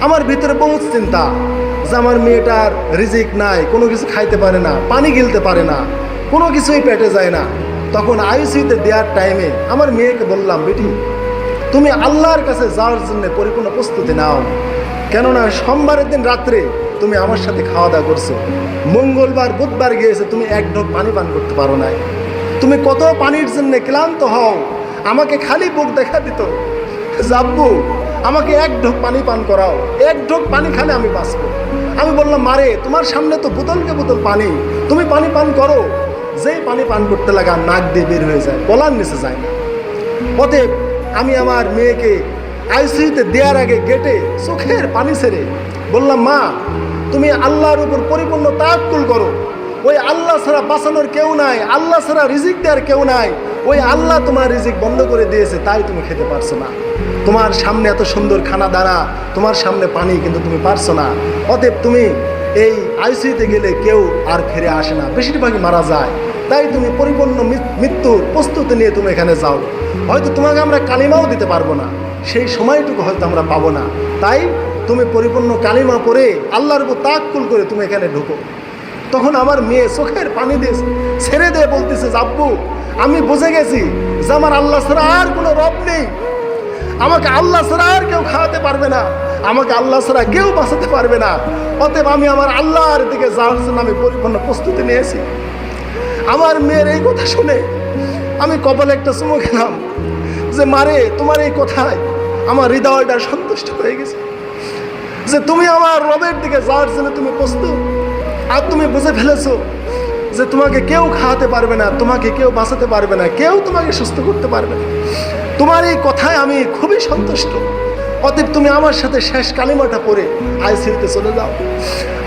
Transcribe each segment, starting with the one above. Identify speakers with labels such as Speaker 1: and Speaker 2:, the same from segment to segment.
Speaker 1: আমার ভিতরে বহুত চিন্তা যে আমার মেয়েটার রিজিক নাই, কোনো কিছু খাইতে পারে না, পানি গিলতে পারে না, কোনো কিছুই পেটে যায় না। তখন আইসিইউতে দেওয়ার টাইমে আমার মেয়েকে বললাম, বেটি তুমি আল্লাহর কাছে যাওয়ার জন্য পরিপূর্ণ প্রস্তুতি নাও, কেননা সোমবারের দিন রাত্রে তুমি আমার সাথে খাওয়া দাওয়া করছো, মঙ্গলবার বুধবার গিয়েছে তুমি এক ঢোক পানি পান করতে পারো নাই, তুমি কত পানির জন্য ক্লান্ত হও, আমাকে খালি বুক দেখা দিত, জাব্বু আমাকে এক ঢোক পানি পান করাও, এক ঢোক পানি খালে আমি বাঁচবো। আমি বললাম, মারে তোমার সামনে তো বোতলকে বোতল পানি, তুমি পানি পান করো। যেই পানি পান করতে লাগা নাক দিয়ে বের হয়ে যায়, গলার নিচে যায় না। অতএব আমি আমার মেয়েকে আইসিইউতে দেওয়ার আগে গেটে চোখের পানি ছেড়ে বললাম, মা তুমি আল্লাহর উপর পরিপূর্ণ তাওয়াক্কুল করো, ওই আল্লাহ ছাড়া বাঁচানোর কেউ নাই, আল্লাহ ছাড়া রিজিক দেওয়ার কেউ নাই, ওই আল্লাহ তোমার রিজিক বন্ধ করে দিয়েছে, তাই তুমি খেতে পারছো না। তোমার সামনে এত সুন্দর খানা দানা, তোমার সামনে পানি, কিন্তু তুমি পারছো না। অতএব তুমি এই আইসিইউতে গেলে কেউ আর ফিরে আসে না, বেশিরভাগই মারা যায়, তাই তুমি পরিপূর্ণ মৃত্যুর প্রস্তুতি নিয়ে তুমি এখানে যাও। হয়তো তোমাকে আমরা কালিমাও দিতে পারবো না, সেই সময়টুকু হয়তো আমরা পাবো না, তাই তুমি পরিপূর্ণ কালিমা পড়ে আল্লাহর উপর তাওয়াক্কুল করে তুমি এখানে ঢুকো। তখন আমার মেয়ে চোখের পানি দিয়ে ছেড়ে দিয়ে বলতেছে, আব্বু আমি বুঝে গেছি যে আমার আল্লাহ ছাড়া আর কোনো রব নেই, আমাকে আল্লাহ ছাড়া আর কেউ খাওয়াতে পারবে না, আমাকে আল্লাহ ছাড়া কেউ বাঁচাতে পারবে না। অতএব আমি আমার আল্লাহর দিকে যাওয়ার জন্য আমি পরিপূর্ণ প্রস্তুতি নিয়েছি। আমার মেয়ের এই কথা শুনে আমি কপালে একটা চুমু খেলাম যে, মারে তোমার এই কথায় আমার হৃদয়টা সন্তুষ্ট হয়ে গেছে যে তুমি আমার রবের দিকে যাওয়ার জন্য তুমি প্রস্তুত। আর তুমি বুঝে ফেলেছো যে তোমাকে কেউ খাওয়াতে পারবে না, তোমাকে কেউ বাঁচাতে পারবে না, কেউ তোমাকে সুস্থ করতে পারবে না। তোমার এই কথায় আমি খুবই সন্তুষ্ট। অতএব তুমি আমার সাথে শেষ কালিমাটা পড়ে আইসিইউতে চলে যাও।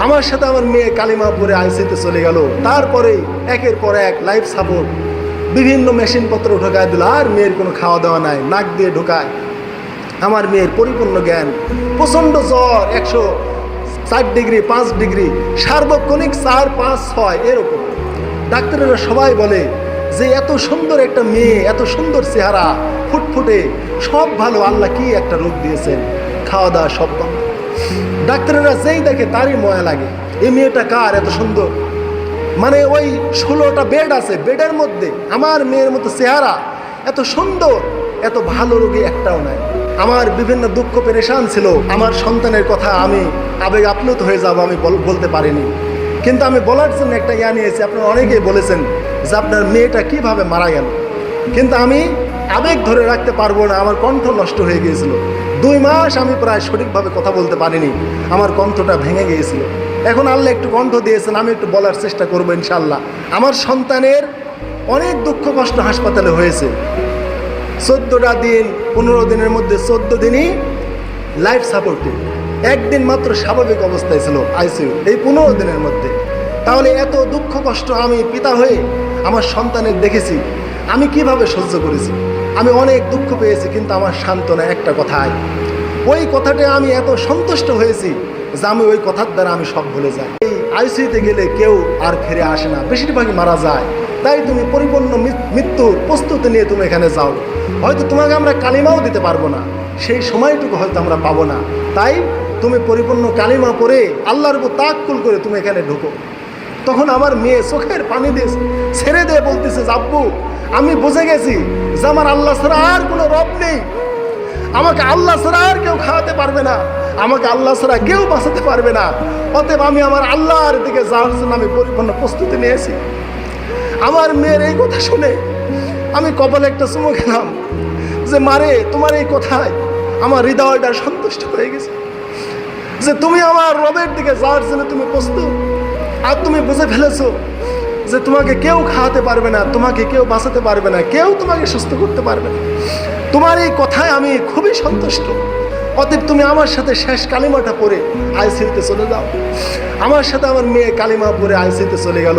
Speaker 1: আমার সাথে আমার মেয়ে কালিমা পড়ে আইসিইউতে চলে গেল। তারপরে একের পর এক লাইফ সাপোর্ট, বিভিন্ন মেশিনপত্র ঢোকায় দিল, আর মেয়ের কোনো খাওয়া দাওয়া নাই, নাক দিয়ে ঢোকায়। আমার মেয়ের পরিপূর্ণ জ্ঞান, প্রচণ্ড জ্বর 104 ডিগ্রি 5 ডিগ্রি, সার্বক্ষণিক 4, 5, 6 এরকম। ডাক্তারেরা সবাই বলে যে এত সুন্দর একটা মেয়ে, এত সুন্দর চেহারা, ফুটফুটে, সব ভালো, আল্লাহ কি একটা রোগ দিয়েছেন, খাওয়া দাওয়া সব বন্ধ। ডাক্তারেরা যেই দেখে তারই ময়া লাগে, এই মেয়েটা কার এত সুন্দর, মানে ওই 16টা বেড আছে, বেডের মধ্যে আমার মেয়ের মতো চেহারা, এত সুন্দর, এত ভালো রোগী একটাও নাই। আমার বিভিন্ন দুঃখ পেরেশান ছিল, আমার সন্তানের কথা আমি আবেগ আপ্লুত হয়ে যাব, আমি বলতে পারিনি, কিন্তু আমি বলার জন্য একটা ইয়া নিয়েছি। আপনারা অনেকেই বলেছেন যে আপনার মেয়েটা কিভাবে মারা গেল, কিন্তু আমি আবেগ ধরে রাখতে পারবো না, আমার কণ্ঠ নষ্ট হয়ে গিয়েছিল। 2 মাস আমি প্রায় সঠিকভাবে কথা বলতে পারিনি, আমার কণ্ঠটা ভেঙে গিয়েছিল। এখন আল্লাহ একটু কণ্ঠ দিয়েছেন, আমি একটু বলার চেষ্টা করবো ইনশাল্লাহ। আমার সন্তানের অনেক দুঃখ কষ্ট হাসপাতালে হয়েছে। 14টা দিন, 15 দিনের মধ্যে 14 দিনই লাইফ সাপোর্টে, একদিন মাত্র স্বাভাবিক অবস্থায় ছিল আইসিইউ, এই 15 দিনের মধ্যে। তাহলে এত দুঃখ কষ্ট আমি পিতা হয়ে আমার সন্তানের দেখেছি, আমি কিভাবে সহ্য করেছি। আমি অনেক দুঃখ পেয়েছি, কিন্তু আমার সান্ত্বনা একটা কথাই, ওই কথাটা আমি এত সন্তুষ্ট হয়েছি যে আমি ওই কথার দ্বারা আমি সব ভুলে যাই। এই আইসিইউতে গেলে কেউ আর ফিরে আসে না, বেশিরভাগই মারা যায়, তাই তুমি পরিপূর্ণ মৃত্যুর প্রস্তুতি নিয়ে তুমি এখানে যাও। হয়তো তোমাকে আমরা কালিমাও দিতে পারবো না, সেই সময়টুকু হয়তো আমরা পাবো না, তাই তুমি পরিপূর্ণ কালিমা পড়ে আল্লাহর উপর তাওয়াক্কুল করে তুমি এখানে ঢুকো। তখন আমার মেয়ে চোখের পানি দিয়ে ছেড়ে দিয়ে বলতেছে, আব্বু আমি বুঝে গেছি যে আমার আল্লাহ ছাড়া আর কোনো রব নেই, আমাকে আল্লাহ ছাড়া আর কেউ খাওয়াতে পারবে না, আমাকে আল্লাহ ছাড়া কেউ বাঁচাতে পারবে না। অতএব আমি আমার আল্লাহর দিকে যাওয়ার জন্য আমি পরিপূর্ণ প্রস্তুতি নিয়েছি। আমার মেয়ের এই কথা শুনে আমি কপালে একটা চুমু খেলাম যে, মারে তোমার এই কথায় আমার হৃদয়টা সন্তুষ্ট হয়ে গেছে যে তুমি আমার রবের দিকে যাওয়ার জন্য তুমি প্রস্তুত। আর তুমি বুঝে ফেলেছো যে তোমাকে কেউ খাওয়াতে পারবে না, তোমাকে কেউ বাঁচাতে পারবে না, কেউ তোমাকে সুস্থ করতে পারবে না। তোমার এই কথায় আমি খুবই সন্তুষ্ট। অতএব তুমি আমার সাথে শেষ কালিমাটা পড়ে আইসিইউতে চলে যাও। আমার সাথে আমার মেয়ে কালিমা পড়ে আইসিইউতে চলে গেল।